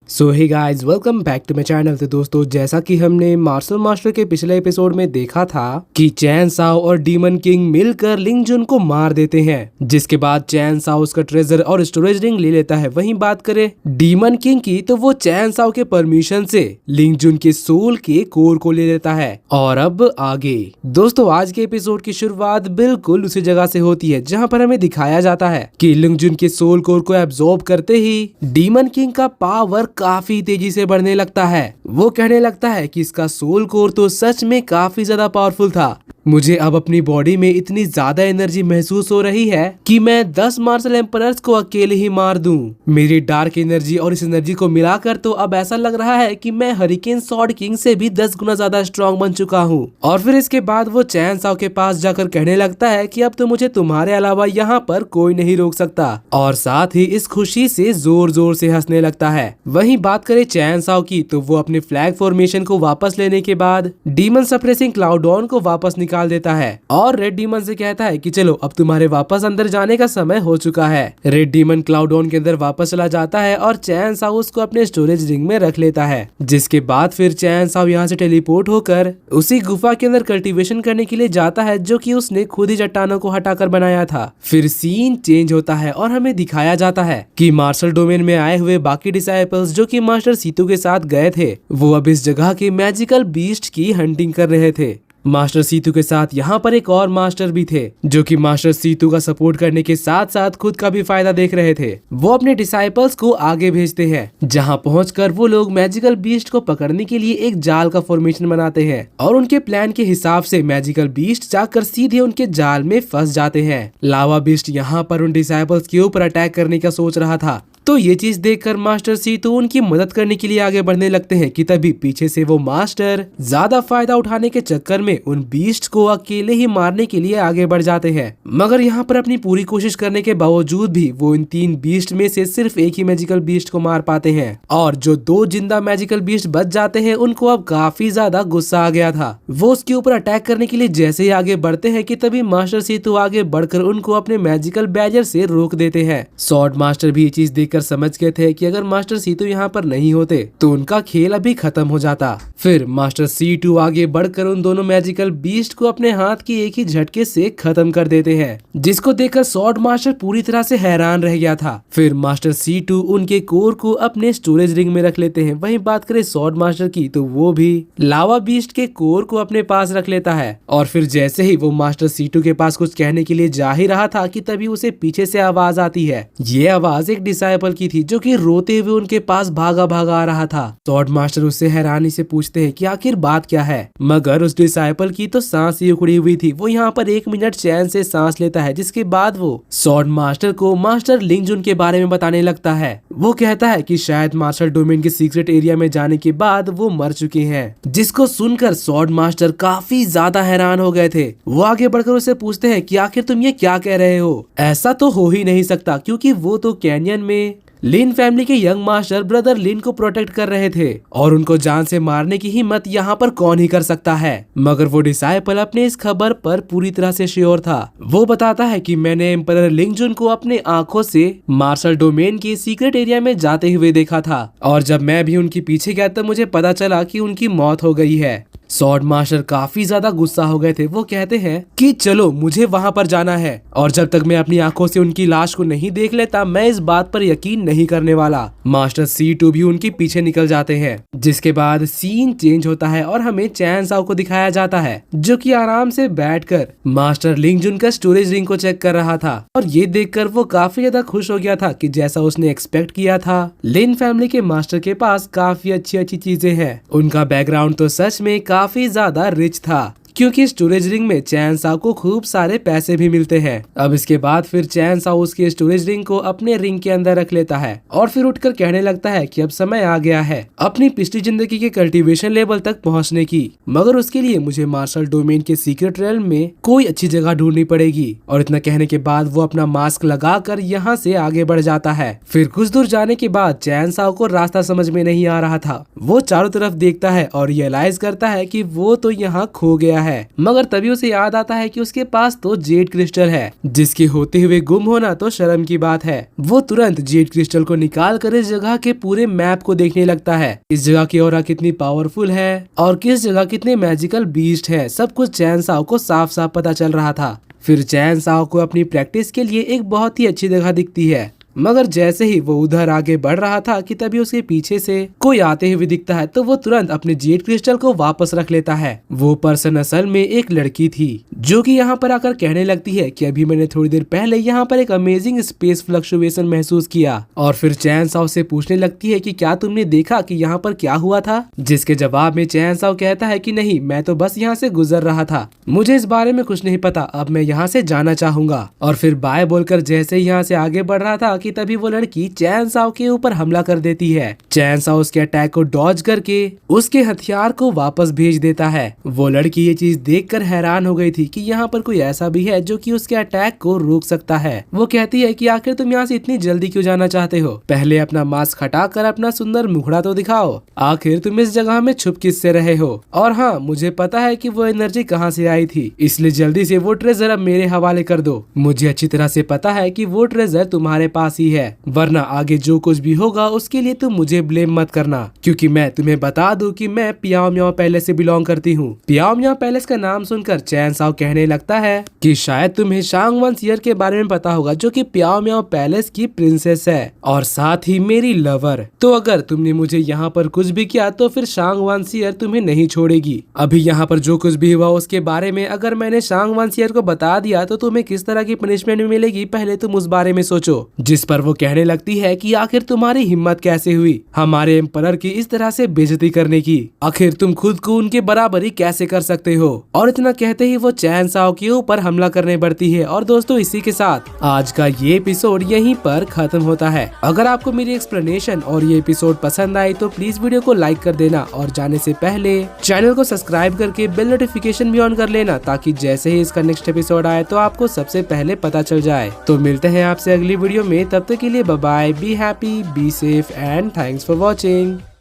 So hey guys, welcome back to my channel. तो दोस्तों, जैसा कि हमने मार्शल मास्टर के पिछले एपिसोड में देखा था कि चैन साओ और डीमन किंग मिलकर लिंग जुन को मार देते हैं, जिसके बाद चैन साओ उसका ट्रेजर और स्टोरेज रिंग ले लेता है। वहीं बात करें डीमन किंग की, तो वो चैन साओ के परमिशन से लिंग जुन के सोल के कोर को ले लेता है। और अब आगे दोस्तों, आज के एपिसोड की शुरुआत बिल्कुल उसी जगह से होती है जहाँ पर हमें दिखाया जाता है कि लिंग जुन के सोल कोर को एब्जॉर्ब करते ही डीमन किंग का पावर काफी तेजी से बढ़ने लगता है। वो कहने लगता है कि इसका सोल कोर तो सच में काफी ज्यादा पावरफुल था। मुझे अब अपनी बॉडी में इतनी ज्यादा एनर्जी महसूस हो रही है कि मैं 10 मार्शल एम्परर्स को अकेले ही मार दूं। मेरी डार्क एनर्जी और इस एनर्जी को मिलाकर तो अब ऐसा लग रहा है कि मैं हरिकेन सॉर्ड किंग से भी 10 गुना ज्यादा स्ट्रॉन्ग बन चुका हूँ। और फिर इसके बाद वो चैन साओ के पास जाकर कहने लगता है कि अब तो मुझे तुम्हारे अलावा यहाँ पर कोई नहीं रोक सकता, और साथ ही इस खुशी से जोर जोर से हंसने लगता है। वहीं बात करें चैन साओ की, तो वो अपने फ्लैग फॉर्मेशन को वापस लेने के बाद डीमन सप्रेसिंग क्लाउडॉन को वापस निकाल देता है और रेड डीमन से कहता है कि चलो अब तुम्हारे वापस अंदर जाने का समय हो चुका है। रेड डीमन क्लाउडॉन के अंदर वापस चला जाता है और चैन साओ उसको अपने स्टोरेज रिंग में रख लेता है। जिसके बाद फिर चैन साओ यहाँ से टेलीपोर्ट होकर उसी गुफा के अंदर कल्टीवेशन करने के लिए जाता है, जो कि उसने खुद ही चट्टानों को हटाकर बनाया था। फिर सीन चेंज होता है और हमें दिखाया जाता है कि मार्शल डोमेन में आए हुए बाकी डिसाइपल्स जो कि मास्टर सीतू के साथ गए थे, वो अब इस जगह के मैजिकल बीस्ट की हंटिंग कर रहे थे। मास्टर सीतू के साथ यहाँ पर एक और मास्टर भी थे, जो कि मास्टर सीतू का सपोर्ट करने के साथ साथ खुद का भी फायदा देख रहे थे। वो अपने डिसाइपल्स को आगे भेजते हैं, जहाँ पहुंचकर वो लोग मैजिकल बीस्ट को पकड़ने के लिए एक जाल का फॉर्मेशन बनाते हैं और उनके प्लान के हिसाब से मैजिकल बीस्ट जाकर सीधे उनके जाल में फंस जाते हैं। लावा बीस्ट यहाँ पर उन डिसाइपल्स के ऊपर अटैक करने का सोच रहा था, तो ये चीज देखकर मास्टर सीतू उनकी मदद करने के लिए आगे बढ़ने लगते हैं कि तभी पीछे से वो मास्टर ज्यादा फायदा उठाने के चक्कर में उन बीस्ट को अकेले ही मारने के लिए आगे बढ़ जाते हैं। मगर यहाँ पर अपनी पूरी कोशिश करने के बावजूद भी वो इन 3 बीस्ट में से सिर्फ एक ही मैजिकल बीस्ट को मार पाते हैं, और जो 2 जिंदा मैजिकल बीस्ट बच जाते हैं उनको अब काफी ज्यादा गुस्सा आ गया था। वो उसके ऊपर अटैक करने के लिए जैसे ही आगे बढ़ते हैं कि तभी मास्टर सीतू आगे बढ़कर उनको अपने मैजिकल बैरियर से रोक देते हैं। सॉर्ड मास्टर भी ये चीज देखकर समझ गए थे कि अगर मास्टर सीतू यहाँ पर नहीं होते तो उनका खेल अभी खत्म हो जाता। फिर मास्टर सीतू आगे बढ़कर उन दोनों मैजिकल बीस्ट को अपने हाथ की एक ही झटके से खत्म कर देते हैं, जिसको देखकर सॉर्ड मास्टर पूरी तरह से हैरान रह गया था। फिर मास्टर सीतू उनके कोर को अपने स्टोरेज रिंग में रख लेते हैं। वहीं बात करें सॉर्ड मास्टर की, तो वो भी लावा बीस्ट के कोर को अपने पास रख लेता है। और फिर जैसे ही वो मास्टर सीतू के पास कुछ कहने के लिए जा ही रहा था कि तभी उसे पीछे से आवाज आती है। ये आवाज एक डिसाइपल की थी, जो कि रोते हुए उनके पास भागा भागा आ रहा था। सॉर्ड मास्टर उससे हैरानी से पूछते हैं कि आखिर बात क्या है, मगर उस डिसाइपल की तो सांस ही उखड़ी हुई थी। वो यहाँ पर 1 मिनट चैन से सांस लेता है, जिसके बाद वो सॉर्ड मास्टर को मास्टर लिंग जुन के बारे में बताने लगता है। वो कहता है कि शायद मार्शल डोमेन के सीक्रेट एरिया में जाने के बाद वो मर चुके हैं, जिसको सुनकर सॉर्ड मास्टर काफी ज्यादा हैरान हो गए थे। वो आगे बढ़कर उसे पूछते हैं कि आखिर तुम ये क्या कह रहे हो, ऐसा तो हो ही नहीं सकता, क्योंकि वो तो कैनियन में लिन फैमिली के यंग मास्टर ब्रदर लिन को प्रोटेक्ट कर रहे थे, और उनको जान से मारने की हिम्मत यहाँ पर कौन ही कर सकता है। मगर वो डिसाइपल अपने इस खबर पर पूरी तरह से श्योर था। वो बताता है कि मैंने एम्परर लिंग जुन को अपने आंखों से मार्शल डोमेन के सीक्रेट एरिया में जाते हुए देखा था, और जब मैं भी उनके पीछे गया तब मुझे पता चला कि उनकी मौत हो गई है। सॉर्ड मास्टर काफी ज्यादा गुस्सा हो गए थे। वो कहते हैं कि चलो मुझे वहां पर जाना है, और जब तक मैं अपनी आंखों से उनकी लाश को नहीं देख लेता मैं इस बात पर यकीन नहीं करने वाला। मास्टर सीतू भी उनके पीछे निकल जाते हैं। जिसके बाद सीन चेंज होता है और हमें चैन साओ को दिखाया जाता है, जो कि आराम से बैठकर मास्टर लिंग जुन का स्टोरेज रिंग को चेक कर रहा था। और ये देखकर वो काफी ज्यादा खुश हो गया था कि जैसा उसने एक्सपेक्ट किया था, लिन फैमिली के मास्टर के पास काफी अच्छी अच्छी चीजें हैं। उनका बैकग्राउंड तो सच में काफी ज्यादा रिच था, क्योंकि स्टोरेज रिंग में चैन साओ को खूब सारे पैसे भी मिलते हैं। अब इसके बाद फिर चैन साओ उसके स्टोरेज रिंग को अपने रिंग के अंदर रख लेता है और फिर उठकर कहने लगता है कि अब समय आ गया है अपनी पिछली जिंदगी के कल्टीवेशन लेवल तक पहुंचने की, मगर उसके लिए मुझे मार्शल डोमेन के सीक्रेट रेल्म में कोई अच्छी जगह ढूंढनी पड़ेगी। और इतना कहने के बाद वो अपना मास्क लगाकर यहाँ से आगे बढ़ जाता है। फिर कुछ दूर जाने के बाद चैन साओ को रास्ता समझ में नहीं आ रहा था। वो चारों तरफ देखता है और रियलाइज करता है कि वो तो यहाँ खो गया है। है, मगर तभी उसे याद आता है कि उसके पास तो जेड क्रिस्टल है, जिसके होते हुए गुम होना तो शर्म की बात है। वो तुरंत जेड क्रिस्टल को निकाल कर इस जगह के पूरे मैप को देखने लगता है। इस जगह की ऑरा कितनी पावरफुल है और किस जगह कितने मैजिकल बीस्ट है, सब कुछ चैन साओ को साफ साफ पता चल रहा था। फिर चैन साओ को अपनी प्रैक्टिस के लिए एक बहुत ही अच्छी जगह दिखती है, मगर जैसे ही वो उधर आगे बढ़ रहा था कि तभी उसके पीछे से कोई आते हुए दिखता है, तो वो तुरंत अपने जेड क्रिस्टल को वापस रख लेता है। वो पर्सन असल में एक लड़की थी, जो कि यहाँ पर आकर कहने लगती है कि अभी मैंने थोड़ी देर पहले यहाँ पर एक अमेजिंग स्पेस फ्लक्चुएशन महसूस किया। और फिर चैन साओ से पूछने लगती है कि क्या तुमने देखा कि यहाँ पर क्या हुआ था, जिसके जवाब में चैन साओ कहता है कि नहीं, मैं तो बस यहाँ से गुजर रहा था, मुझे इस बारे में कुछ नहीं पता, अब मैं यहाँ से जाना चाहूंगा। और फिर बाय बोलकर जैसे ही यहाँ से आगे बढ़ रहा था कि तभी वो लड़की चैन साओ के ऊपर हमला कर देती है। चैन साओ उसके अटैक को डॉज करके उसके हथियार को वापस भेज देता है। वो लड़की ये चीज देखकर हैरान हो गई थी कि यहाँ पर कोई ऐसा भी है जो कि उसके अटैक को रोक सकता है। वो कहती है कि आखिर तुम यहाँ से इतनी जल्दी क्यों जाना चाहते हो, पहले अपना मास्क हटाकर अपना सुंदर मुखड़ा तो दिखाओ, आखिर तुम इस जगह में छुप किससे रहे हो। और हाँ, मुझे पता है कि वो एनर्जी कहाँ से आई थी, इसलिए जल्दी से वो ट्रेजर अब मेरे हवाले कर दो। मुझे अच्छी तरह से पता है कि वो ट्रेजर तुम्हारे पास ही है, वरना आगे जो कुछ भी होगा उसके लिए तुम मुझे ब्लेम मत करना, क्योंकि मैं तुम्हें बता दूं कि मैं पियाओ मियाओ पैलेस से बिलोंग करती हूँ। पियाओ मियाओ पैलेस का नाम सुनकर चैन साओ कहने लगता है कि शायद तुम्हें शांग वन सियर के बारे में पता होगा, जो कि पियाओ मियाओ पैलेस की प्रिंसेस है और साथ ही मेरी लवर। तो अगर तुमने मुझे यहाँ पर कुछ भी किया तो फिर शांग वन सियर तुम्हें नहीं छोड़ेगी। अभी यहाँ पर जो कुछ भी हुआ उसके बारे में अगर मैंने शांग वन सियर को बता दिया तो तुम्हें किस तरह की पनिशमेंट मिलेगी, पहले तुम उस बारे में सोचो। जिस पर वो कहने लगती है कि आखिर तुम्हारी हिम्मत कैसे हुई हमारे एम्परर की इस तरह से बेइज्जती करने की, आखिर तुम खुद को उनके बराबरी कैसे कर सकते हो। और इतना कहते ही वो चैन साओ के ऊपर हमला करने बढ़ती है। और दोस्तों, इसी के साथ आज का ये एपिसोड यहीं पर खत्म होता है। अगर आपको मेरी एक्सप्लेनेशन और ये एपिसोड पसंद आई तो प्लीज वीडियो को लाइक कर देना और जाने से पहले चैनल को सब्सक्राइब करके बेल नोटिफिकेशन भी ऑन कर लेना, ताकि जैसे ही इसका नेक्स्ट एपिसोड आए तो आपको सबसे पहले पता चल जाए। तो मिलते हैं आपसे अगली वीडियो में, तब तक के लिए bye bye, be happy, be safe and thanks for watching.